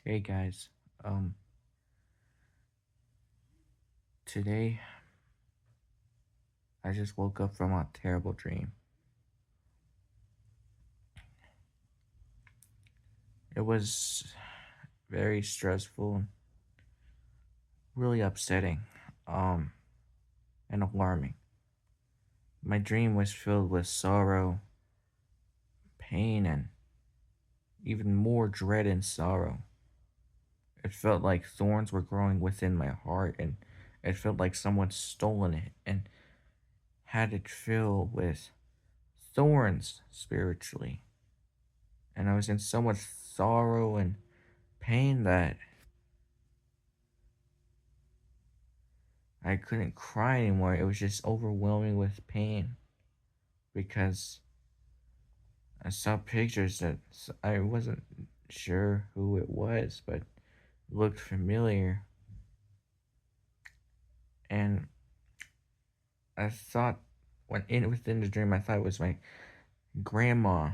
Hey guys, um, today I just woke up from a terrible dream. It was very stressful, really upsetting, um, and alarming. My dream was filled with sorrow, pain, and even more dread and sorrow. It felt like thorns were growing within my heart, and it felt like someone stolen it and had it filled with thorns spiritually. And I was in so much sorrow and pain that I couldn't cry anymore. It was just overwhelming with pain because I saw pictures that I wasn't sure who it was, but looked familiar. And I thought, within the dream, I thought it was my grandma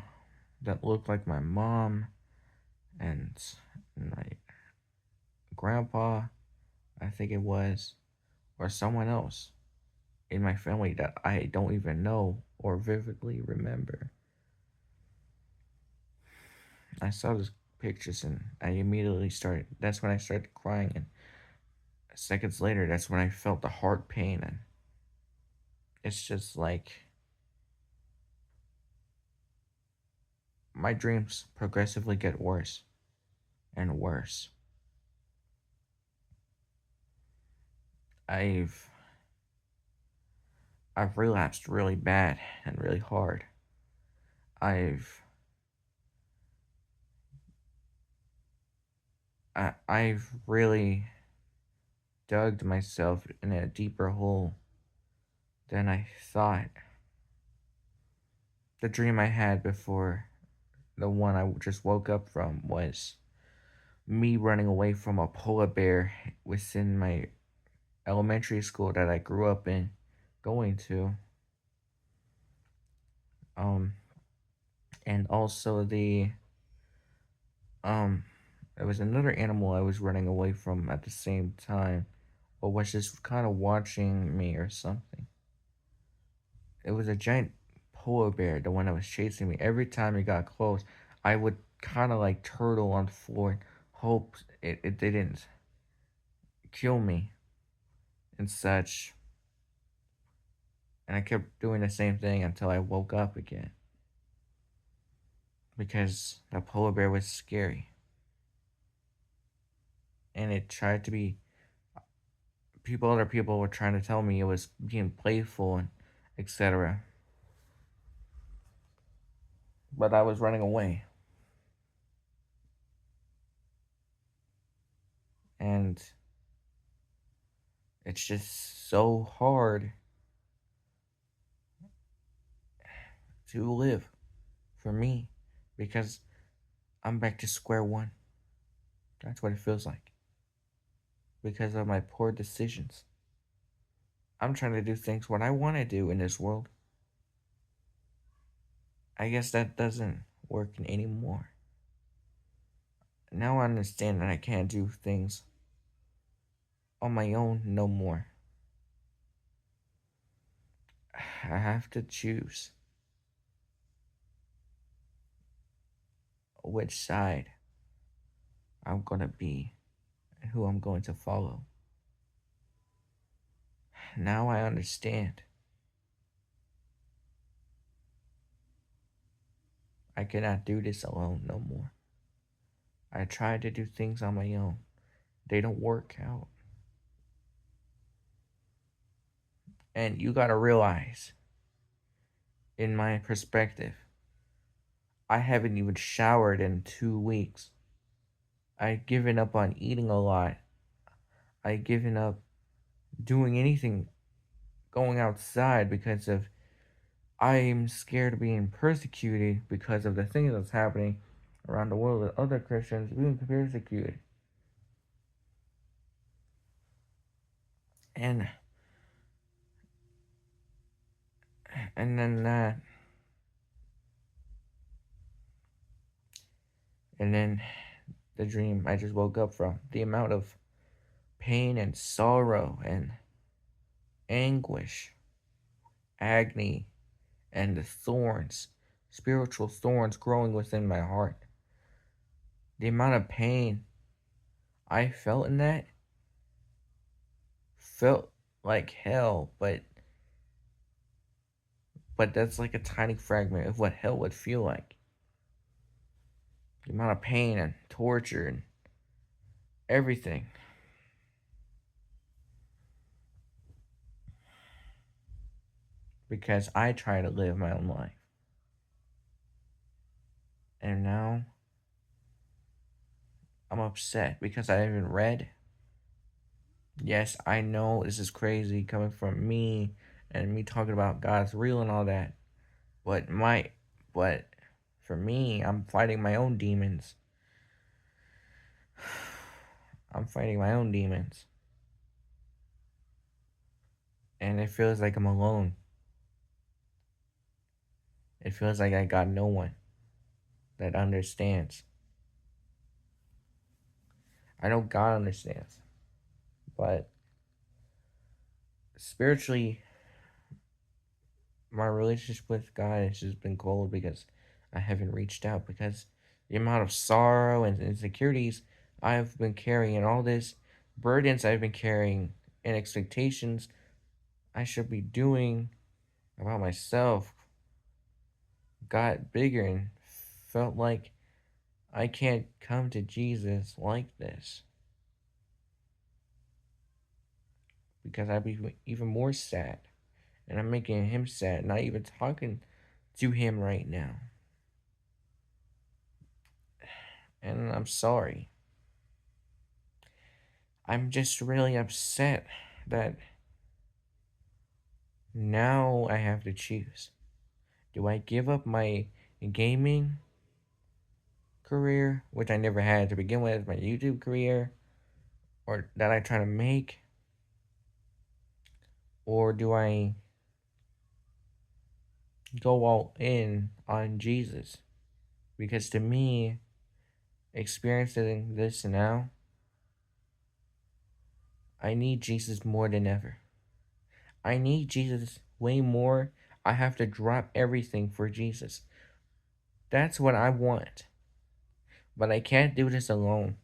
that looked like my mom and my grandpa, I think it was, or someone else in my family that I don't even know or vividly remember. I saw those pictures and I immediately started. That's when I started crying, and seconds later, that's when I felt the heart pain, and it's just like my dreams progressively get worse and worse. I've I've relapsed really bad and really hard. I've I've really dug myself in a deeper hole than I thought. The dream I had before the one I just woke up from was me running away from a polar bear within my elementary school that I grew up in going to. Um, and also um, there was another animal I was running away from at the same time, or was just kind of watching me or something. It was a giant polar bear, the one that was chasing me. Every time it got close, I would kind of like turtle on the floor and hope it didn't kill me and such. And I kept doing the same thing until I woke up again because the polar bear was scary. And it tried to be other people were trying to tell me it was being playful and etc. But I was running away. And it's just so hard to live for me because I'm back to square one. That's what it feels like because of my poor decisions. I'm trying to do things what I want to do in this world. I guess that doesn't work anymore. Now I understand that I can't do things on my own no more. I have to choose which side I'm gonna be and who I'm going to follow. Now I understand. I cannot do this alone no more. I tried to do things on my own. They don't work out. And you gotta realize, in my perspective, I haven't even showered in 2 weeks. I've given up on eating a lot. I've given up doing anything going outside because of I'm scared of being persecuted because of the things that's happening around the world with other Christians being persecuted. And and then that and then the dream I just woke up from. The amount of pain and sorrow and anguish, agony, and the thorns, spiritual thorns growing within my heart. The amount of pain I felt in that felt like hell, but that's like a tiny fragment of what hell would feel like. The amount of pain and torture and everything. Because I try to live my own life. And now I'm upset because I haven't read. Yes, I know this is crazy coming from me and me talking about God's real and all that. But but for me, I'm fighting my own demons. I'm fighting my own demons. And it feels like I'm alone. It feels like I got no one that understands. I know God understands. But spiritually, my relationship with God has just been cold because I haven't reached out, because the amount of sorrow and insecurities I've been carrying and all this burdens I've been carrying and expectations I should be doing about myself got bigger and felt like I can't come to Jesus like this because I'd be even more sad, and I'm making him sad, not even talking to him right now. And I'm sorry. I'm just really upset that now I have to choose. Do I give up my gaming career, which I never had to begin with, my YouTube career, or that I try to make? Or do I go all in on Jesus? Because to me, experiencing this now, I need Jesus more than ever. I need Jesus way more. I have to drop everything for Jesus. That's what I want. But I can't do this alone.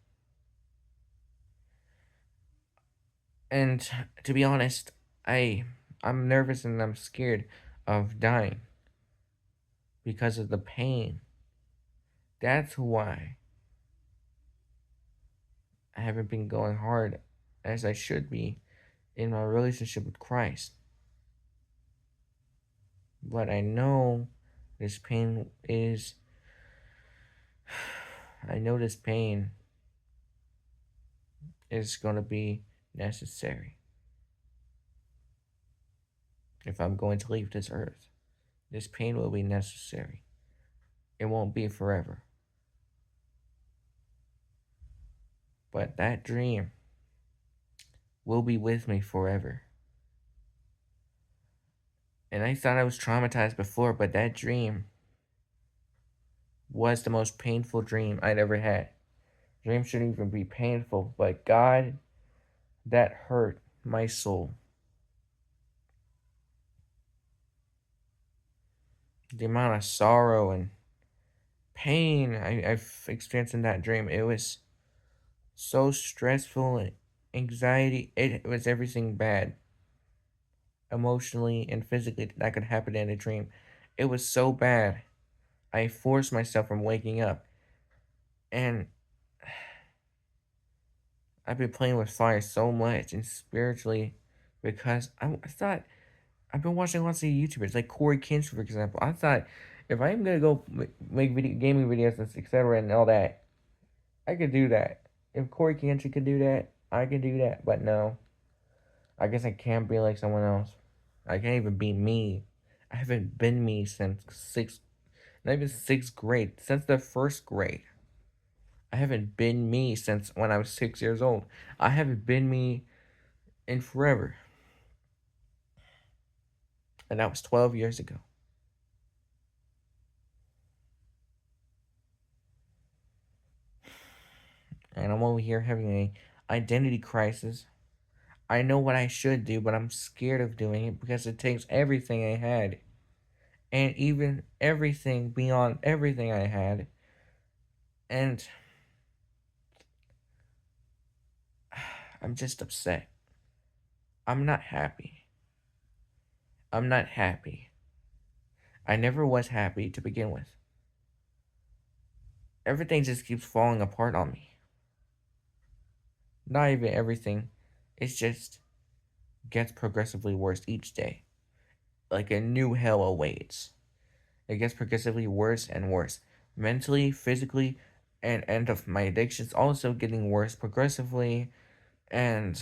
And to be honest, I'm nervous and I'm scared of dying because of the pain. That's why I haven't been going hard as I should be in my relationship with Christ. But I know this pain is I know this pain is going to be necessary if I'm going to leave this earth. This pain will be necessary. It won't be forever. But that dream will be with me forever. And I thought I was traumatized before, but that dream was the most painful dream I'd ever had. Dreams shouldn't even be painful, but God, that hurt my soul. The amount of sorrow and pain I've experienced in that dream, it was so stressful and anxiety. It was everything bad, emotionally and physically, that could happen in a dream. It was so bad. I forced myself from waking up. And I've been playing with fire so much and spiritually because I thought I've been watching lots of YouTubers like Corey Kinch, for example. I thought if I'm gonna go make gaming videos and etc. and all that, I could do that. If Corey Kinch could do that, I can do that. But no, I guess I can't be like someone else. I can't even be me. I haven't been me since not even sixth grade, since the first grade. I haven't been me since when I was 6 years old. I haven't been me in forever. And that was 12 years ago. and I'm over here having a identity crisis. I know what I should do, but I'm scared of doing it because it takes everything I had, and even everything beyond everything I had. And I'm just upset. I'm not happy. I'm not happy. I never was happy to begin with. Everything just keeps falling apart on me. Not even everything. It just gets progressively worse each day. Like a new hell awaits. It gets progressively worse and worse. Mentally, physically, and of my addictions also getting worse progressively. And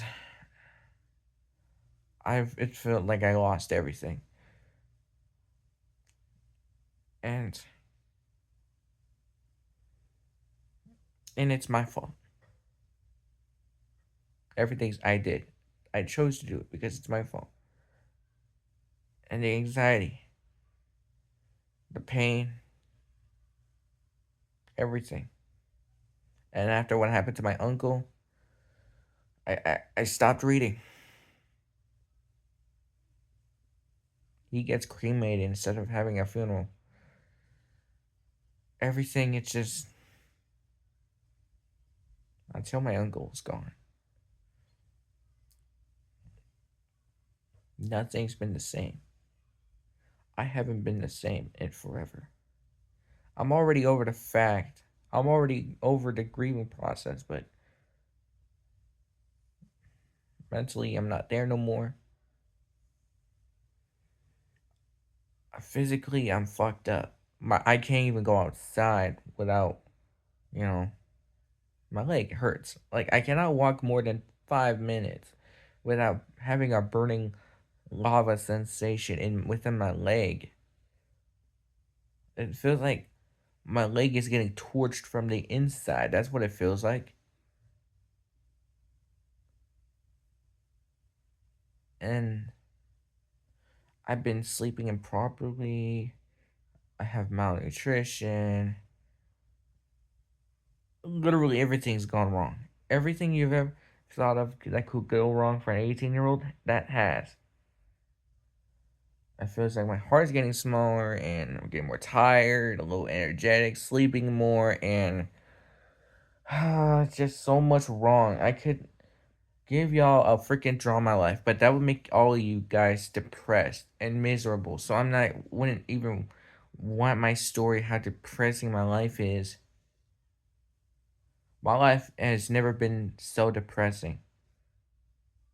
it felt like I lost everything. And it's my fault. Everything I did. I chose to do it because it's my fault. And the anxiety, the pain, everything. And after what happened to my uncle, I stopped reading. He gets cremated instead of having a funeral. Everything, it's just until my uncle is gone. Nothing's been the same. I haven't been the same in forever. I'm already over the fact. I'm already over the grieving process, but mentally, I'm not there no more. Physically, I'm fucked up. I can't even go outside without, you know, my leg hurts. Like, I cannot walk more than 5 minutes without having a burning lava sensation within my leg. It feels like my leg is getting torched from the inside. That's what it feels like. And I've been sleeping improperly. I have malnutrition. Literally everything's gone wrong. Everything you've ever thought of that could go wrong for an 18-year-old, that has. It feels like my heart's getting smaller and I'm getting more tired, a little energetic, sleeping more, and just so much wrong. I could give y'all a freaking draw my life, but that would make all of you guys depressed and miserable. So wouldn't even want my story how depressing my life is. My life has never been so depressing.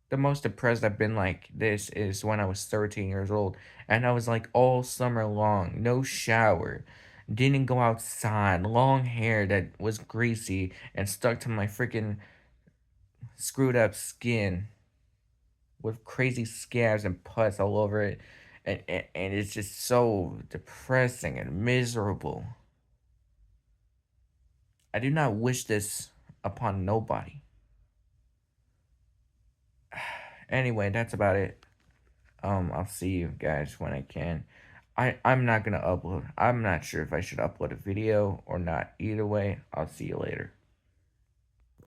The most depressed I've been like this is when I was 13 years old, and I was like all summer long, no shower, didn't go outside, long hair that was greasy and stuck to my freaking screwed up skin with crazy scabs and pus all over it. And it's just so depressing and miserable. I do not wish this upon nobody. Anyway, that's about it. I'll see you guys when I can. I'm not gonna upload. I'm not sure if I should upload a video or not. Either way, I'll see you later.